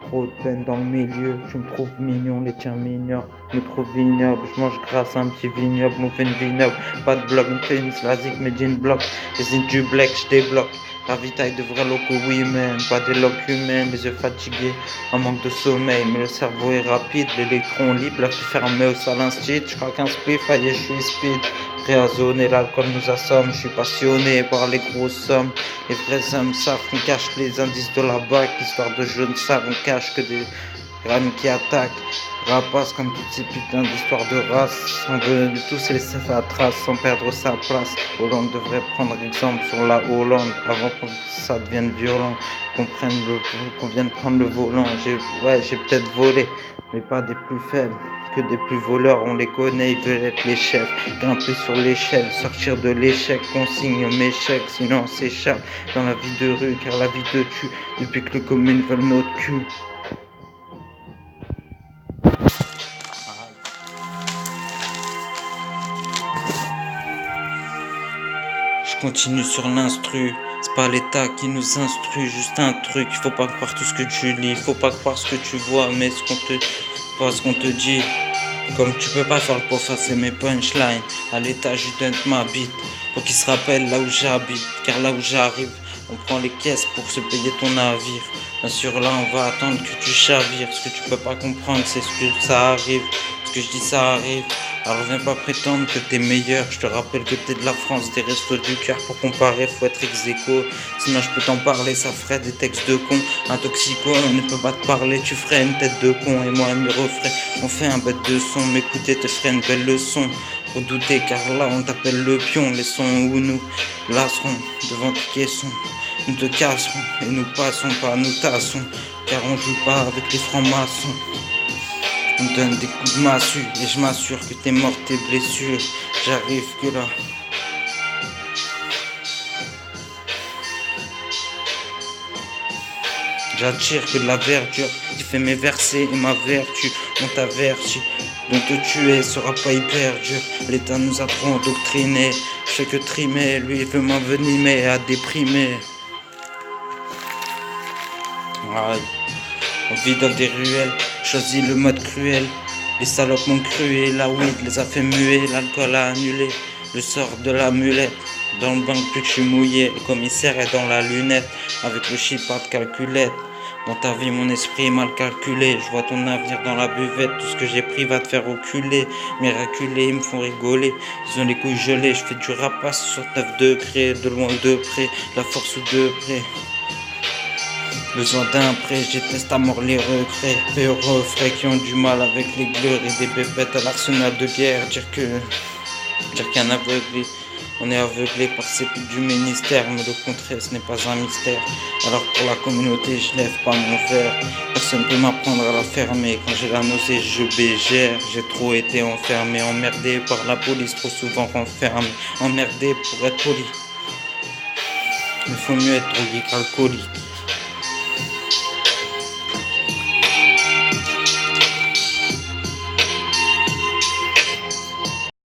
trop de peine dans le milieu. Je me trouve mignon, les tiens m'ignorent. Me trouve ignoble, je mange grâce à un petit vignoble, mon fait une vie noble. Pas de blog, me fait une slasique, mais jean bloc. Les du black, je débloque. Ravitaille de vrais locaux, oui, man. Pas des locs humains, les yeux fatigués, un manque de sommeil. Mais le cerveau est rapide, l'électron libre, la plus fermée au sale instit. Je crois qu'un spliff, aïe, je suis speed. Prêt à zoner, l'alcool nous assomme. Je suis passionné par les grosses sommes. Les vrais hommes savent qu'on cache les indices de la bague. Histoire de jeunes savent, on cache que des grammes qui attaquent. Rapace comme toutes ces putains d'histoires de race. On veut de tous et laisser la trace sans perdre sa place. Hollande devrait prendre exemple sur la Hollande avant que ça devienne violent. Qu'on vienne prendre le volant. J'ai peut-être volé, mais pas des plus faibles. Que des plus voleurs, on les connaît, ils veulent être les chefs. Grimper sur l'échelle, sortir de l'échec, consigne mes chèques, sinon on s'échappe dans la vie de rue, car la vie te tue depuis que les communes veulent notre cul. Je continue sur l'instru, c'est pas l'État qui nous instruit, juste un truc, il faut pas croire tout ce que tu lis, faut pas croire ce que tu vois, mais ce qu'on te dit. Comme tu peux pas faire le pour effacer mes punchlines, à l'état je donne ma bite, pour qu'il se rappelle là où j'habite, car là où j'arrive, on prend les caisses pour se payer ton navire. Bien sûr là on va attendre que tu chavires, ce que tu peux pas comprendre c'est ce que ça arrive, ce que je dis ça arrive. Alors viens pas prétendre que t'es meilleur, je te rappelle que t'es de la France, des restos du cœur, pour comparer faut être ex-aequo. Sinon je peux t'en parler, ça ferait des textes de con. Un toxico, on ne peut pas te parler, tu ferais une tête de con et moi me referais. On fait un bête de son, m'écouter te ferait une belle leçon. Faut douter car là on t'appelle le pion, les sons où nous lasserons devant tes caissons. Nous te casserons et nous passons pas, nous tassons, car on joue pas avec les francs-maçons. On me donne des coups de massue et je m'assure que t'es mort tes blessures. J'arrive que là. J'attire que de la verdure qui fait mes versets et ma vertu. On t'avertit, donc te tuer sera pas hyper dur. L'État nous a trop endoctrinés. Je fais que trimer, lui il veut m'envenimer à déprimer. Aïe. On vit dans des ruelles, choisis le mode cruel. Les salopes m'ont cru et la weed les a fait muer. L'alcool a annulé le sort de la mulette. Dans le banc plus que je suis mouillé, le commissaire est dans la lunette. Avec le chip pas de calculette. Dans ta vie mon esprit est mal calculé. Je vois ton avenir dans la buvette. Tout ce que j'ai pris va te faire reculer. Miraculés, ils me font rigoler. Ils ont les couilles gelées, je fais du rapace sur 9 degrés. De loin ou de près, la force ou de près. Besoin d'un prêt, je déteste à mort les regrets. Les refrains qui ont du mal avec les gleurs et des bébêtes à l'arsenal de guerre. Dire qu'un aveuglé, on est aveuglé par ces putes du ministère, mais le contraire ce n'est pas un mystère. Alors pour la communauté, je lève pas mon verre. Personne peut m'apprendre à la fermer. Quand j'ai la nausée, je bégère. J'ai trop été enfermé, emmerdé par la police, trop souvent renfermé. Emmerdé pour être poli. Il faut mieux être drogué qu'alcoolique.